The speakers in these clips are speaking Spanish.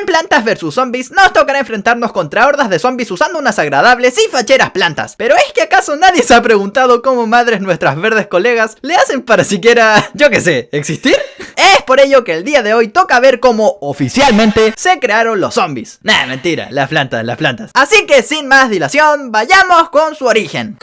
En Plantas vs Zombies nos tocará enfrentarnos contra hordas de zombies usando unas agradables y facheras plantas. Pero ¿es que acaso nadie se ha preguntado cómo madres nuestras verdes colegas le hacen para siquiera, yo qué sé, existir? Es por ello que el día de hoy toca ver cómo oficialmente se crearon los zombies. Nah, mentira, las plantas. Así que sin más dilación, vayamos con su origen.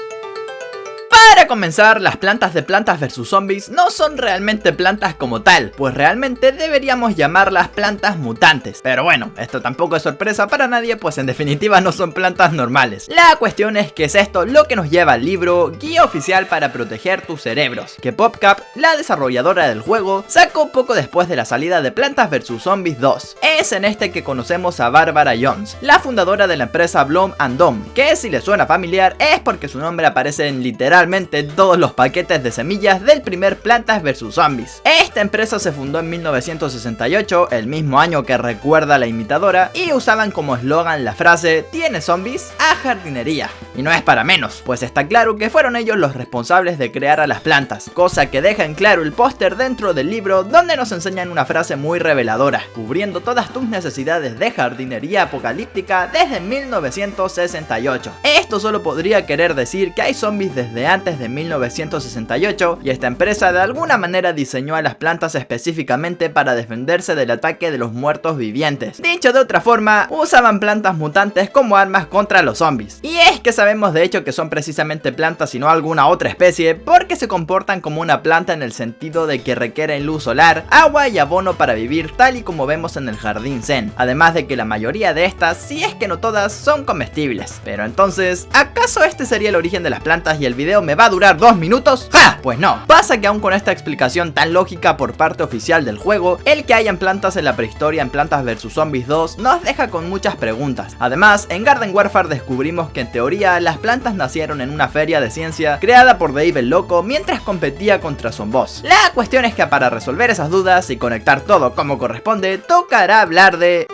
Para comenzar, las plantas de Plantas vs Zombies no son realmente plantas como tal, pues realmente deberíamos llamarlas plantas mutantes. Pero bueno, esto tampoco es sorpresa para nadie, pues en definitiva no son plantas normales. La cuestión es que es esto lo que nos lleva al libro Guía Oficial para Proteger tus Cerebros, que PopCap, la desarrolladora del juego, sacó poco después de la salida de Plantas vs Zombies 2. Es en este que conocemos a Barbara Jones, la fundadora de la empresa Bloom & Dom, que si les suena familiar es porque su nombre aparece en literalmente todos los paquetes de semillas del primer Plantas vs Zombies. Esta empresa se fundó en 1968, el mismo año que recuerda la imitadora, y usaban como eslogan la frase "¿Tienes zombies? A jardinería". Y no es para menos, pues está claro que fueron ellos los responsables de crear a las plantas, cosa que deja en claro el póster dentro del libro, donde nos enseñan una frase muy reveladora: cubriendo todas tus necesidades de jardinería apocalíptica desde 1968. Esto solo podría querer decir que hay zombies desde antes de 1968 y esta empresa de alguna manera diseñó a las plantas específicamente para defenderse del ataque de los muertos vivientes. Dicho de otra forma, usaban plantas mutantes como armas contra los zombies. Y es que sabemos de hecho que son precisamente plantas y no alguna otra especie, porque se comportan como una planta en el sentido de que requieren luz solar, agua y abono para vivir, tal y como vemos en el jardín Zen. Además de que la mayoría de estas, si es que no todas, son comestibles. Pero entonces, ¿acaso este sería el origen de las plantas y el video me va a durar 2 minutos? ¡Ja! Pues no. Pasa que aún con esta explicación tan lógica por parte oficial del juego, el que hayan plantas en la prehistoria en Plantas vs Zombies 2 nos deja con muchas preguntas. Además, en Garden Warfare descubrimos que en teoría las plantas nacieron en una feria de ciencia creada por Dave el Loco mientras competía contra Zomboss. La cuestión es que para resolver esas dudas y conectar todo como corresponde, tocará hablar de...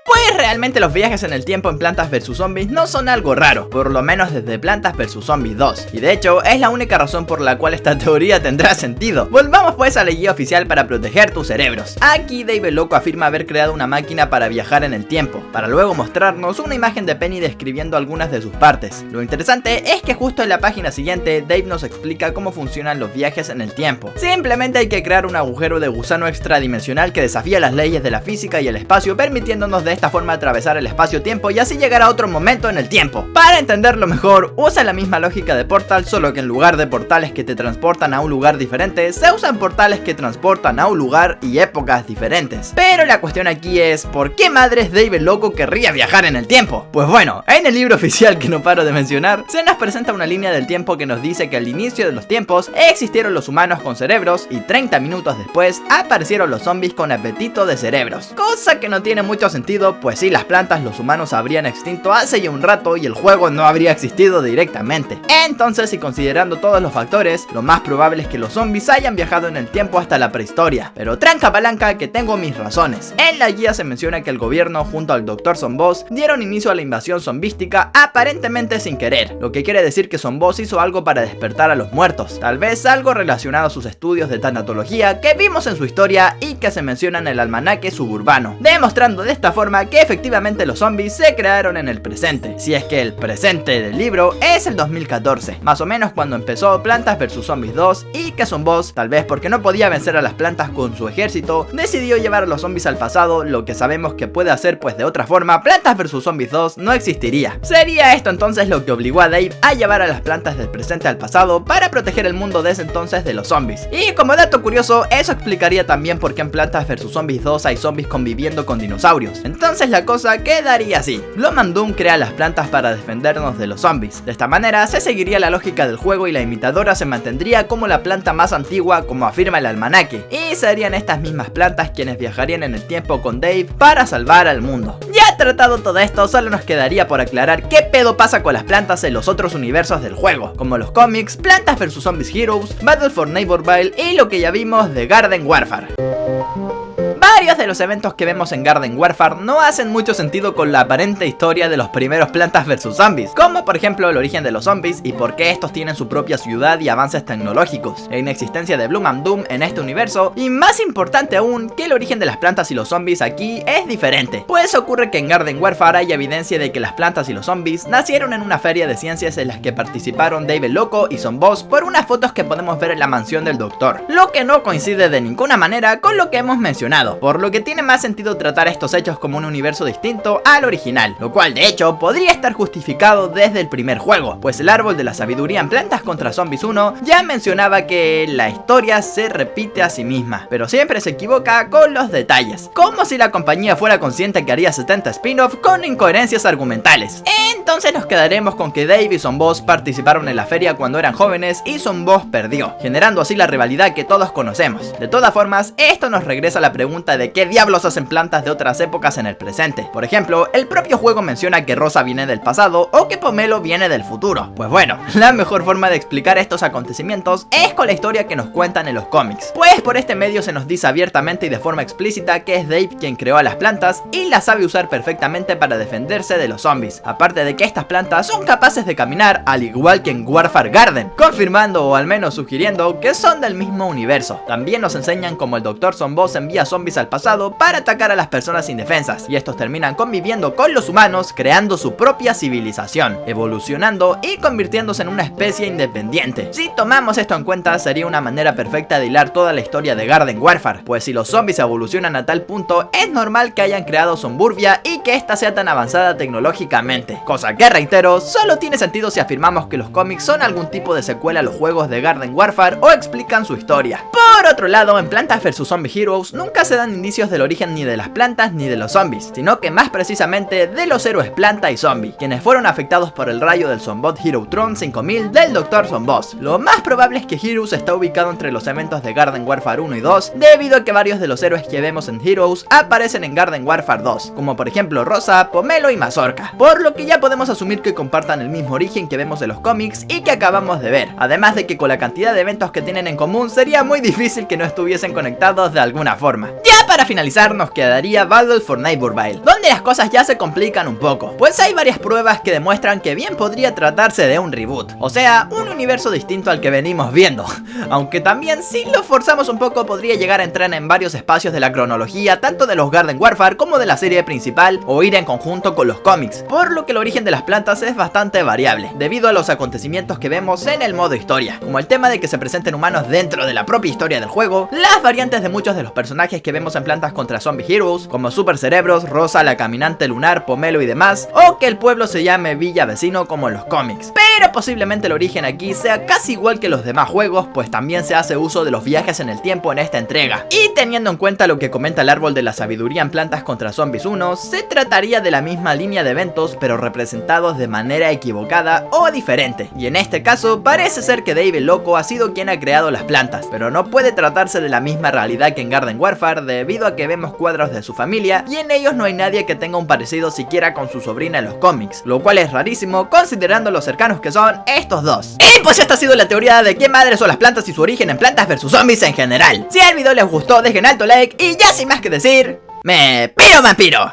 Pues realmente los viajes en el tiempo en Plantas vs Zombies no son algo raro, por lo menos desde Plantas vs Zombies 2, y de hecho es la única razón por la cual esta teoría tendrá sentido. Volvamos pues a la guía oficial para proteger tus cerebros. Aquí Dave el Loco afirma haber creado una máquina para viajar en el tiempo, para luego mostrarnos una imagen de Penny describiendo algunas de sus partes. Lo interesante es que justo en la página siguiente Dave nos explica cómo funcionan los viajes en el tiempo. Simplemente hay que crear un agujero de gusano extradimensional que desafía las leyes de la física y el espacio, permitiéndonos de esta forma atravesar el espacio-tiempo y así llegar a otro momento en el tiempo. Para entenderlo mejor, usa la misma lógica de Portal, solo que en lugar de portales que te transportan a un lugar diferente, se usan portales que transportan a un lugar y épocas diferentes. Pero la cuestión aquí es, ¿por qué madres Dave el Loco querría viajar en el tiempo? Pues bueno, en el libro oficial que no paro de mencionar, se nos presenta una línea del tiempo que nos dice que al inicio de los tiempos existieron los humanos con cerebros y 30 minutos después aparecieron los zombies con apetito de cerebros. Cosa que no tiene mucho sentido, pues si las plantas los humanos habrían extinto hace ya un rato y el juego no habría existido directamente. Entonces, y considerando todos los factores, lo más probable es que los zombies hayan viajado en el tiempo hasta la prehistoria. Pero tranca palanca que tengo mis razones. En la guía se menciona que el gobierno junto al Dr. Zomboss dieron inicio a la invasión zombística aparentemente sin querer, lo que quiere decir que Zomboss hizo algo para despertar a los muertos, tal vez algo relacionado a sus estudios de tanatología que vimos en su historia y que se menciona en el almanaque suburbano, demostrando de esta forma que efectivamente los zombies se crearon en el presente, si es que el presente del libro es el 2014, más o menos cuando empezó Plantas vs Zombies 2 y que Zomboss, tal vez porque no podía vencer a las plantas con su ejército, decidió llevar a los zombies al pasado, lo que sabemos que puede hacer pues de otra forma Plantas vs Zombies 2 no existiría. Sería esto entonces lo que obligó a Dave a llevar a las plantas del presente al pasado para proteger el mundo de ese entonces de los zombies. Y como dato curioso, eso explicaría también por qué en Plantas vs Zombies 2 hay zombies conviviendo con dinosaurios. Entonces la cosa quedaría así: Bloom & Doom crea las plantas para defendernos de los zombies. De esta manera se seguiría la lógica del juego y la imitadora se mantendría como la planta más antigua, como afirma el almanaque, y serían estas mismas plantas quienes viajarían en el tiempo con Dave para salvar al mundo. Ya tratado todo esto, solo nos quedaría por aclarar qué pedo pasa con las plantas en los otros universos del juego, como los cómics, Plantas vs Zombies Heroes, Battle for Neighborville y lo que ya vimos de Garden Warfare. varios de los eventos que vemos en Garden Warfare no hacen mucho sentido con la aparente historia de los primeros Plantas vs Zombies, como por ejemplo el origen de los zombies y por qué estos tienen su propia ciudad y avances tecnológicos, la inexistencia de Bloom and Doom en este universo, y más importante aún, que el origen de las plantas y los zombies aquí es diferente, pues ocurre que en Garden Warfare hay evidencia de que las plantas y los zombies nacieron en una feria de ciencias en las que participaron Dave el Loco y Son Boss por unas fotos que podemos ver en la mansión del doctor, lo que no coincide de ninguna manera con lo que hemos mencionado, por lo que tiene más sentido tratar estos hechos como un universo distinto al original, lo cual de hecho podría estar justificado desde el primer juego, pues el árbol de la sabiduría en Plantas contra Zombies 1 ya mencionaba que la historia se repite a sí misma, pero siempre se equivoca con los detalles, como si la compañía fuera consciente que haría 70 spin-off con incoherencias argumentales. Entonces nos quedaremos con que Dave y Son Boss participaron en la feria cuando eran jóvenes y Son Boss perdió, generando así la rivalidad que todos conocemos. De todas formas, esto nos regresa a la pregunta de qué diablos hacen plantas de otras épocas en el presente. Por ejemplo, el propio juego menciona que Rosa viene del pasado o que Pomelo viene del futuro. Pues bueno, la mejor forma de explicar estos acontecimientos es con la historia que nos cuentan en los cómics, pues por este medio se nos dice abiertamente y de forma explícita que es Dave quien creó a las plantas y las sabe usar perfectamente para defenderse de los zombies, aparte de que estas plantas son capaces de caminar al igual que en Warfare Garden, confirmando o al menos sugiriendo que son del mismo universo. También nos enseñan cómo el Dr. Son Boss envía zombies al pasado para atacar a las personas indefensas, y estos terminan conviviendo con los humanos, creando su propia civilización, evolucionando y convirtiéndose en una especie independiente. Si tomamos esto en cuenta, sería una manera perfecta de hilar toda la historia de Garden Warfare, pues si los zombies evolucionan a tal punto, es normal que hayan creado Zomburbia y que esta sea tan avanzada tecnológicamente, cosa que, reitero, solo tiene sentido si afirmamos que los cómics son algún tipo de secuela a los juegos de Garden Warfare o explican su historia. Por otro lado, en Plantas vs Zombie Heroes nunca se dan indicios del origen ni de las plantas ni de los zombies, sino que más precisamente de los héroes planta y zombie, quienes fueron afectados por el rayo del Zombot Hero Tron 5000 del Dr. Son Boss. Lo más probable es que Heroes está ubicado entre los eventos de Garden Warfare 1 y 2, debido a que varios de los héroes que vemos en Heroes aparecen en Garden Warfare 2, como por ejemplo Rosa, Pomelo y Mazorca, por lo que ya podemos asumir que compartan el mismo origen que vemos en los cómics y que acabamos de ver, además de que con la cantidad de eventos que tienen en común sería muy difícil que no estuviesen conectados de alguna forma. Ya para finalizar nos quedaría Battle for Neighborville, donde las cosas ya se complican un poco, pues hay varias pruebas que demuestran que bien podría tratarse de un reboot, o sea, un universo distinto al que venimos viendo, aunque también si lo forzamos un poco podría llegar a entrar en varios espacios de la cronología, tanto de los Garden Warfare como de la serie principal, o ir en conjunto con los cómics, por lo que el origen de las plantas es bastante variable, debido a los acontecimientos que vemos en el modo historia, como el tema de que se presenten humanos dentro de la propia historia del juego, las variantes de muchos de los personajes que vemos en Plantas contra Zombie Heroes, como Super Cerebros, Rosa, la Caminante Lunar, Pomelo y demás, o que el pueblo se llame Villa Vecino como en los cómics. Pero posiblemente el origen aquí sea casi igual que los demás juegos, pues también se hace uso de los viajes en el tiempo en esta entrega. Y teniendo en cuenta lo que comenta el árbol de la sabiduría en Plantas contra Zombies 1, se trataría de la misma línea de eventos, pero representados de manera equivocada o diferente. Y en este caso, parece ser que Dave el Loco ha sido quien ha creado las plantas, pero no puede tratarse de la misma realidad que en Garden Warfare, debido a que vemos cuadros de su familia y en ellos no hay nadie que tenga un parecido siquiera con su sobrina en los cómics, lo cual es rarísimo considerando lo cercanos que son estos dos. Y pues esta ha sido la teoría de qué madres son las plantas y su origen en Plantas vs Zombies en general. Si el video les gustó, dejen alto like y ya sin más que decir, ¡me piro, vampiro!